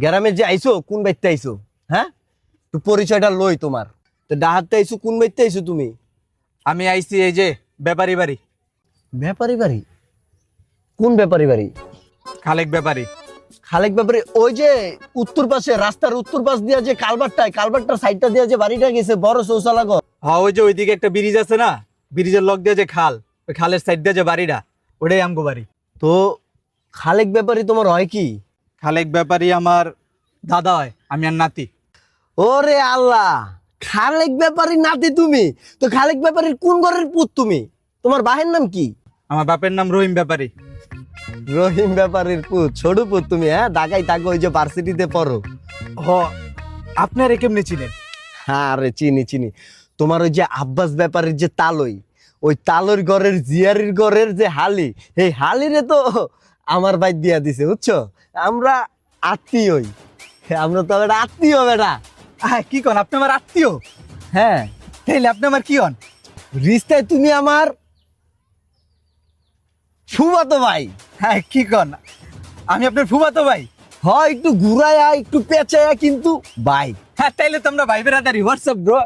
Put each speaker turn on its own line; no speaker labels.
গ্রামে যে আইছো কোন বাইতে আইছো? হ্যাঁ, একটু পরিচয়টা লই তোমার। তো ডাহাতে আইছো কোন বাইতে আইছো তুমি?
আমি আইছি এই যে ব্যাপারী বাড়ি।
ব্যাপারী বাড়ি? কোন ব্যাপারী বাড়ি?
খালেক ব্যাপারী।
খালেক ব্যাপারী ওই যে উত্তর পাশে, রাস্তার উত্তর পাশ দিয়া যে কালভারটার সাইডটা দিয়া যে বাড়িটা গেছে বড় শৌচালয় ঘর।
হ্যাঁ, ওই যে ওইদিকে একটা ব্রিজ আছে না, ব্রিজের লগ দিয়ে যে খাল, ওই খালের সাইড দিয়ে যে বাড়িটা, ওটাই আমগো বাড়ি।
তো খালেক ব্যাপারী তোমার হয় কি?
খালেক ব্যাপারী আমার দাদা হয়, আমি আর নাতি।
ওরে আল্লাহ, খালেক ব্যাপারী নাতি তুমি? তো খালেক ব্যাপারীর কোন ঘরের পুত তুমি? তোমার বাহের নাম কি?
আমার বাপের নাম রহিম ব্যাপারী।
রহিম ব্যাপারীর পুত, ছোট পুত তুমি? হ্যাঁ, ঢাকায় থাকো, ওই যে ভার্সিটিতে পড়ো।
হ, আপনার কেমনে চিনেন?
হ্যাঁ রে, চিনি চিনি। তোমার ওই যে আব্বাস ব্যাপারীর যে তালই, ওই তালর ঘরের জিয়ারির ঘরের যে হালি, এই হালিরে তো আমার ভাই দিয়া দিছে, বুঝছো? আমরা আত্মীয়ই, আমরা তো একটা আত্মীয় বেটা।
কি কন, আপনি আমার আত্মীয়?
হ্যাঁ,
তাইলে আপনি আমার কি হন?
রিস্তায় তুমি আমার ফুফাতো ভাই।
হ্যাঁ, কি কন, আমি আপনার ফুফাতো ভাই?
হয় একটু ঘুরায়া একটু পেঁচায়া, কিন্তু ভাই।
হ্যাঁ, তাইলে তো আমরা ভাই বেরাদারি। WhatsApp bro.